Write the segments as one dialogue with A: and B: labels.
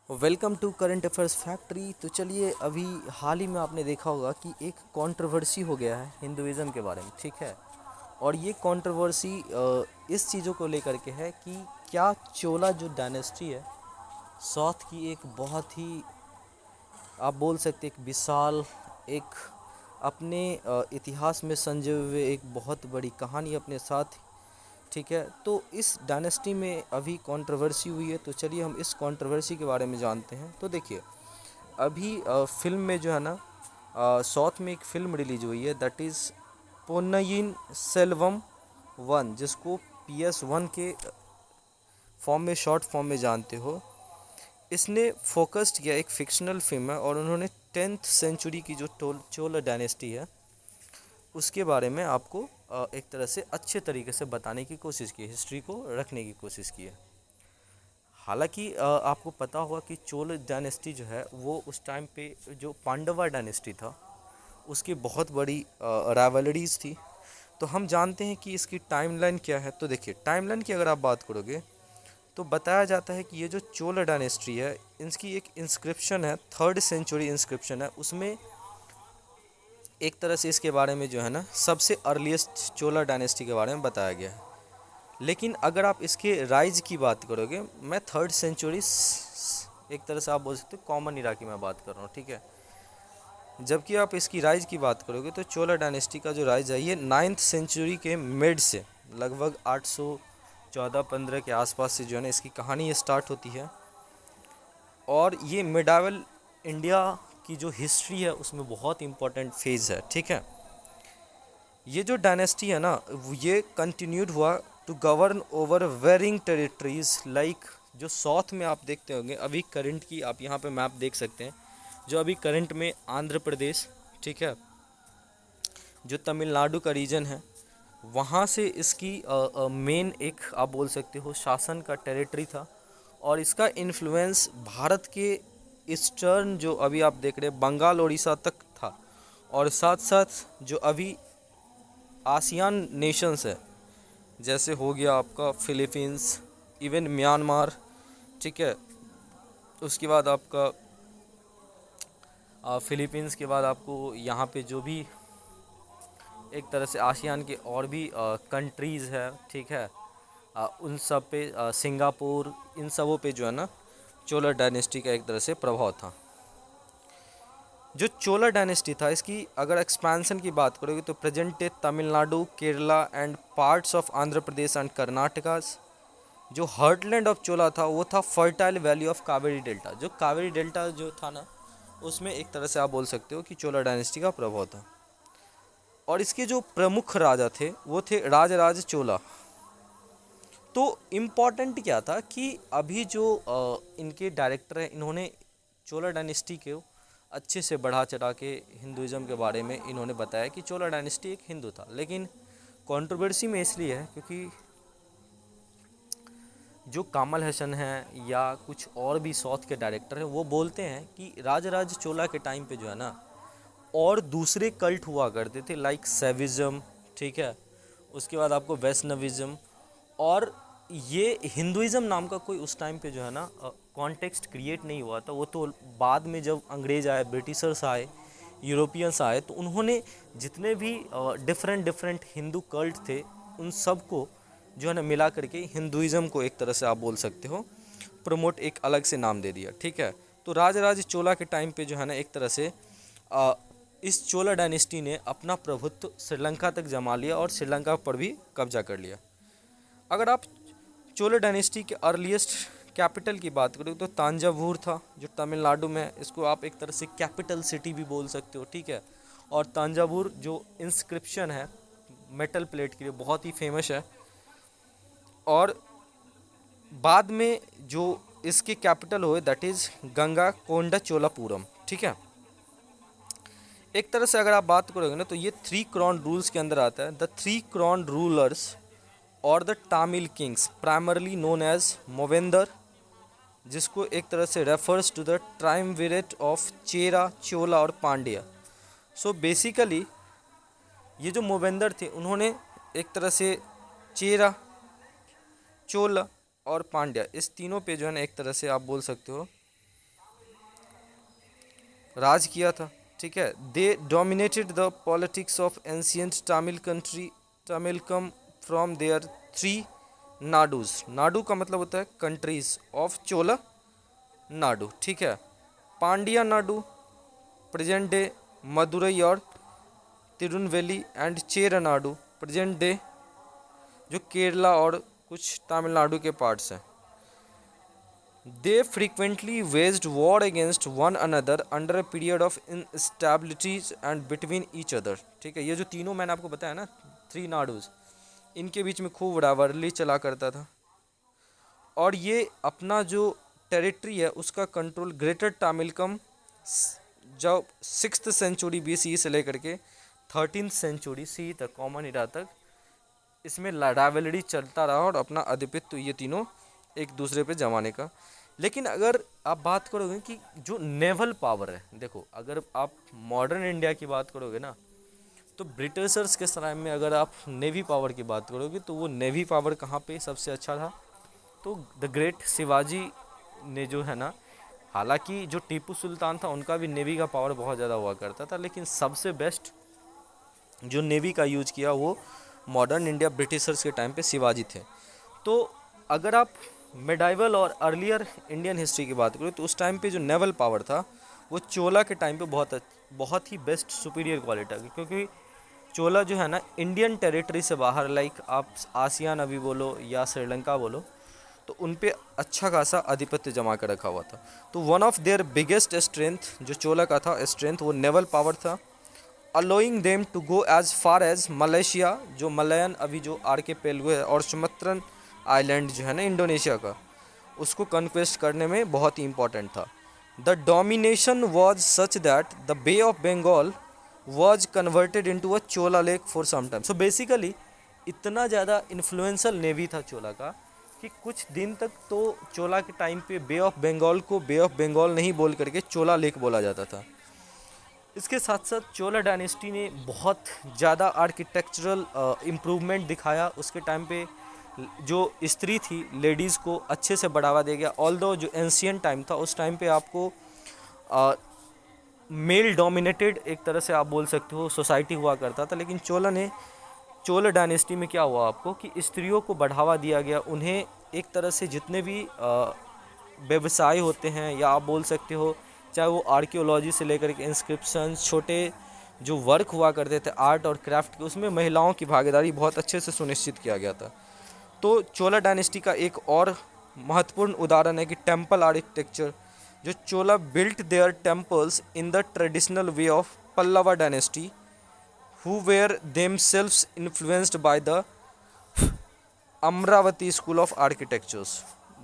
A: Welcome to current affairs factory. तो चलिए, अभी हाल ही में आपने देखा होगा कि एक कंट्रोवर्सी हो गया है हिंदुइज़्म के बारे में, ठीक है। और ये कंट्रोवर्सी इस चीज़ों को लेकर के है कि क्या चोला जो डायनेस्टी है साउथ की, एक बहुत ही, आप बोल सकते एक विशाल, एक अपने इतिहास में संजोए हुए एक बहुत बड़ी कहानी अपने साथ, ठीक है। तो इस डायनेस्टी में अभी कंट्रोवर्सी हुई है, तो चलिए हम इस कंट्रोवर्सी के बारे में जानते हैं। तो देखिए, अभी फिल्म में जो है ना, साउथ में एक फिल्म रिलीज हुई है, दैट इज़ पोन्नयिन सेल्वम वन, जिसको PS1 के फॉर्म में, शॉर्ट फॉर्म में जानते हो। इसने फोकस्ड किया, एक फिक्शनल फिल्म है, और उन्होंने 10th सेंचुरी की जो चोला डायनेस्टी है उसके बारे में आपको एक तरह से अच्छे तरीके से बताने की कोशिश की है, हिस्ट्री को रखने की कोशिश की है। हालांकि आपको पता होगा कि चोल डायनेस्टी जो है वो उस टाइम पे जो पांडवा डायनेस्टी था उसकी बहुत बड़ी राइवलरीज थी। तो हम जानते हैं कि इसकी टाइमलाइन क्या है। तो देखिए, टाइमलाइन की अगर आप बात करोगे तो बताया जाता है कि ये जो चोल डायनेस्टी है, इसकी एक इंस्क्रिप्शन है, 3rd सेंचुरी इंस्क्रिप्शन है, उसमें एक तरह से इसके बारे में जो है ना, सबसे अर्लीस्ट चोला डायनेस्टी के बारे में बताया गया है। लेकिन अगर आप इसके राइज की बात करोगे, मैं 3rd सेंचुरी, एक तरह से आप बोल सकते हो कॉमन इरा की मैं बात कर रहा हूँ, ठीक है। जबकि आप इसकी राइज की बात करोगे तो चोला डायनेस्टी का जो राइज है ये 9th सेंचुरी के मिड से लगभग 814-15 के आसपास से जो है ना इसकी कहानी स्टार्ट होती है। और ये मिडावल इंडिया की जो हिस्ट्री है उसमें बहुत इंपॉर्टेंट फेज़ है, ठीक है। ये जो डायनेस्टी है ना, ये कंटिन्यूड हुआ to govern over varying territories, like जो साउथ में आप देखते होंगे अभी करंट की, आप यहाँ पे मैप देख सकते हैं, जो अभी करंट में आंध्र प्रदेश, ठीक है, जो तमिलनाडु का रीजन है, वहाँ से इसकी मेन एक आप बोल सकते हो शासन का टेरिटरी था। और इसका इन्फ्लुएंस भारत के ईस्टर्न, जो अभी आप देख रहे हैं, बंगाल उड़ीसा तक था। और साथ साथ जो अभी आसियान नेशंस है, जैसे हो गया आपका फिलीपींस, इवन म्यांमार, ठीक है। उसके बाद आपका फिलीपींस के बाद आपको यहाँ पे जो भी एक तरह से आसियान के और भी कंट्रीज़ है, ठीक है, उन सब पे सिंगापुर, इन सबों पे जो है ना चोला डायनेस्टी का एक तरह से प्रभाव था। जो चोला डायनेस्टी था, इसकी अगर एक्सपेंशन की बात करोगे तो present day Tamil Nadu, Kerala and parts of Andhra Pradesh and Karnataka. जो हार्टलैंड ऑफ चोला था वो था fertile valley of Kaveri delta. जो कावेरी डेल्टा जो था ना, उसमें एक तरह से आप बोल सकते हो कि चोला डायनेस्टी का प्रभाव था। और इसके जो प्रमुख राजा थे वो थे राजराज चोला। तो इम्पॉर्टेंट क्या था कि अभी जो इनके डायरेक्टर हैं, इन्होंने चोला डायनेस्टी के अच्छे से बढ़ा चढ़ा के हिंदुइज़्म के बारे में इन्होंने बताया कि चोला डायनेस्टी एक हिंदू था। लेकिन कंट्रोवर्सी में इसलिए है क्योंकि जो कमल हसन हैं या कुछ और भी साउथ के डायरेक्टर हैं, वो बोलते हैं कि राजराज चोला के टाइम पे जो है ना और दूसरे कल्ट हुआ करते थे, लाइक सेविज़म, ठीक है, उसके बाद आपको वैष्णविज़्म, और ये हिंदुइज़्म नाम का कोई उस टाइम पे जो है ना कॉन्टेक्स्ट क्रिएट नहीं हुआ था। वो तो बाद में जब अंग्रेज़ आए, ब्रिटिशर्स आए, यूरोपियंस आए, तो उन्होंने जितने भी डिफरेंट डिफरेंट हिंदू कल्ट थे उन सब को जो है ना मिला करके हिंदुइज़्म को एक तरह से आप बोल सकते हो प्रमोट, एक अलग से नाम दे दिया, ठीक है। तो राजराज चोला के टाइम पे जो है ना एक तरह से इस चोला डायनेस्टी ने अपना प्रभुत्व श्रीलंका तक जमा लिया और श्रीलंका पर भी कब्जा कर लिया। अगर आप चोला डायनेस्टी के अर्लीस्ट कैपिटल की बात करें तो तांजावुर था, जो तमिलनाडु में है। इसको आप एक तरह से कैपिटल सिटी भी बोल सकते हो, ठीक है। और तांजावुर जो इंस्क्रिप्शन है मेटल प्लेट के लिए बहुत ही फेमस है। और बाद में जो इसके कैपिटल हुए, दैट इज़ गंगा कोंडा चोलापुरम, ठीक है। एक तरह से अगर आप बात करोगे ना तो ये 3 क्राउन रूल्स के अंदर आता है। द 3 क्राउन रूलर्स और the Tamil kings primarily known as Muvendar, जिसको एक तरह से refers to the triumvirate of Chera, Chola और पांड्या। सो बेसिकली ये जो मोवेंदर थे, उन्होंने एक तरह से चेरा, चोला और पांड्या, इस तीनों पे जो है ना एक तरह से आप बोल सकते हो राज किया था, ठीक है। They dominated the politics of ancient Tamil country, Tamil come from there three नाडूज। नाडू का मतलब होता है कंट्रीज ऑफ चोला नाडु, ठीक है। पांड्या नाडु, प्रेजेंट डे मदुरई और Tirunelveli, and Chera Nadu, present day जो केरला और कुछ तमिलनाडु के पार्ट्स हैं। They frequently waged war against one another under a period of instabilities and between each other, ठीक है। ये जो तीनों मैंने आपको बताया ना, थ्री नाडूज, इनके बीच में खूब राइवलरी चला करता था। और ये अपना जो टेरिटरी है उसका कंट्रोल ग्रेटर तमिलकम जो 6th सेंचुरी BCE से लेकर के 13th सेंचुरी CE तक, कॉमन इरा तक, इसमें राइवलरी चलता रहा और अपना आधिपत्य ये तीनों एक दूसरे पे जमाने का। लेकिन अगर आप बात करोगे कि जो नेवल पावर है, देखो अगर आप मॉडर्न इंडिया की बात करोगे ना, तो ब्रिटिशर्स के समय में अगर आप नेवी पावर की बात करोगे तो वो नेवी पावर कहाँ पे सबसे अच्छा था, तो द ग्रेट शिवाजी ने जो है ना, हालांकि जो टीपू सुल्तान था उनका भी नेवी का पावर बहुत ज़्यादा हुआ करता था, लेकिन सबसे बेस्ट जो नेवी का यूज किया वो मॉडर्न इंडिया ब्रिटिशर्स के टाइम पे शिवाजी थे। तो अगर आप मिडाइवल और अर्लियर इंडियन हिस्ट्री की बात करें तो उस टाइम पे जो नेवल पावर था वो चोला के टाइम पे बहुत ही बेस्ट सुपीरियर क्वालिटी की, क्योंकि चोला जो है ना इंडियन टेरिटरी से बाहर, लाइक आप आसियान अभी बोलो या श्रीलंका बोलो, तो उन पे अच्छा खासा आधिपत्य जमा कर रखा हुआ था। तो one of their biggest strength जो चोला का था स्ट्रेंथ वो नेवल पावर था, allowing them to go as far as Malaysia, जो मलयन अभी जो आर्किपेलगो है, और सुमत्रन आइलैंड जो है ना इंडोनेशिया का, उसको कन्क्वेस्ट करने में बहुत ही इंपॉर्टेंट था। The domination was such that the Bay of Bengal was converted into a Chola lake for some time. So basically इतना ज़्यादा इन्फ्लुएंशियल नेवी था चोला का कि कुछ दिन तक तो चोला के टाइम पे बे ऑफ बंगाल को बे ऑफ बंगाल नहीं बोल करके चोला लेक बोला जाता था। इसके साथ साथ चोला डायनेस्टी ने बहुत ज़्यादा आर्किटेक्चरल इम्प्रूवमेंट दिखाया। उसके टाइम पे जो स्त्री थी, लेडीज़ को अच्छे से बढ़ावा दिया गया। ऑल्दो जो एंशियंट टाइम था उस टाइम पे आपको मेल डोमिनेटेड एक तरह से आप बोल सकते हो सोसाइटी हुआ करता था, लेकिन चोला डायनेस्टी में क्या हुआ आपको कि स्त्रियों को बढ़ावा दिया गया। उन्हें एक तरह से जितने भी व्यवसाय होते हैं, या आप बोल सकते हो चाहे वो आर्कियोलॉजी से लेकर के इंस्क्रिप्शन, छोटे जो वर्क हुआ करते थे आर्ट और क्राफ्ट के, उसमें महिलाओं की भागीदारी बहुत अच्छे से सुनिश्चित किया गया था। तो चोला डायनेस्टी का एक और महत्वपूर्ण उदाहरण है कि टेम्पल आर्किटेक्चर, जो Chola built their temples in the traditional way of Pallava dynasty who were themselves influenced by the Amravati school of architectures.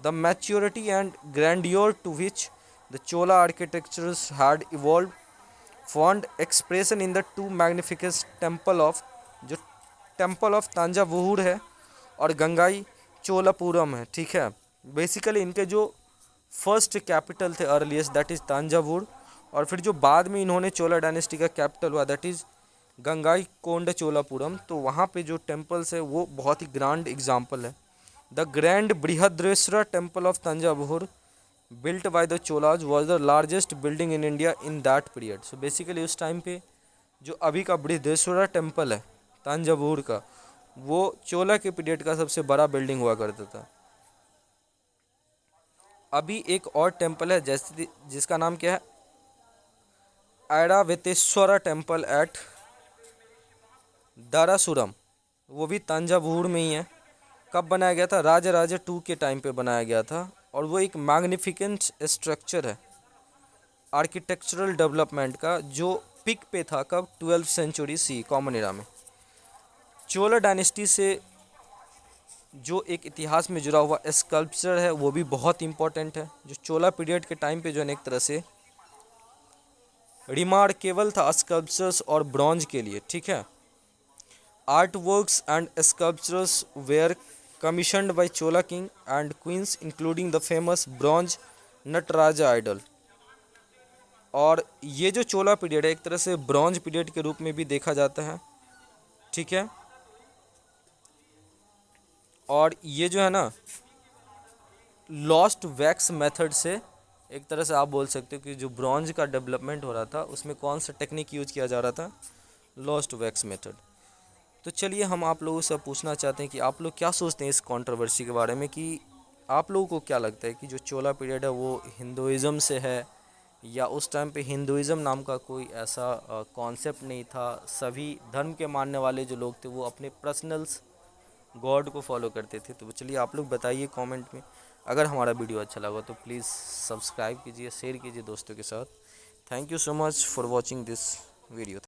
A: The maturity and grandeur to which the Chola architectures had evolved found expression in the two magnificent temple of जो temple of Thanjavur है और गंगाई चोलापुरम है, ठीक है। Basically इनके जो first capital थे earliest that is Thanjavur, और फिर जो बाद में इन्होंने चोला डायनेस्टी का कैपिटल हुआ दैट इज़ गंगाई कोंड चोलापुरम। तो वहाँ पे जो टेम्पल्स है वो बहुत ही ग्रांड एग्जाम्पल है। The grand Brihadeeswara temple of Thanjavur built by the Cholas was the largest building in India in that period. So basically उस टाइम पे जो अभी का बृहदेश्वरा टेम्पल है तंजावुर का, वो चोला के पीरियड का सबसे बड़ा बिल्डिंग हुआ करता था। अभी एक और टेम्पल है जैसे जिसका नाम क्या है, ऐरावतेश्वरा टेम्पल एट दारासुरम, वो भी तंजावुर में ही है। कब बनाया गया था? राजराजा 2 के टाइम पे बनाया गया था, और वो एक मैग्निफिकेंट स्ट्रक्चर है आर्किटेक्चरल डेवलपमेंट का, जो पिक पे था कब? 12th century CE common era में। चोला डायनेस्टी से जो एक इतिहास में जुड़ा हुआ स्कल्पचर है वो भी बहुत इंपॉर्टेंट है, जो चोला पीरियड के टाइम पे जो है एक तरह से रिमार्केबल था स्कल्पचर्स और ब्रॉन्ज के लिए, ठीक है। Artworks and sculptures were commissioned by Chola king and queens, including the famous bronze Nataraja idol. और ये जो चोला पीरियड है एक तरह से ब्रॉन्ज पीरियड के रूप में भी देखा जाता है, ठीक है। और ये जो है ना लॉस्ट वैक्स मेथड से एक तरह से आप बोल सकते हो कि जो ब्रॉन्ज का डेवलपमेंट हो रहा था उसमें कौन सा टेक्निक यूज किया जा रहा था, लॉस्ट वैक्स मेथड। तो चलिए हम आप लोगों से पूछना चाहते हैं कि आप लोग क्या सोचते हैं इस कंट्रोवर्सी के बारे में, कि आप लोगों को क्या लगता है कि जो चोला पीरियड है वो हिंदुइज़्म से है, या उस टाइम पे हिंदुइज़्म नाम का कोई ऐसा कॉन्सेप्ट नहीं था, सभी धर्म के मानने वाले जो लोग थे वो अपने पर्सनल्स गॉड को फॉलो करते थे। तो चलिए आप लोग बताइए कमेंट में। अगर हमारा वीडियो अच्छा लगा तो प्लीज़ सब्सक्राइब कीजिए, शेयर कीजिए दोस्तों के साथ। Thank you so much for watching this video.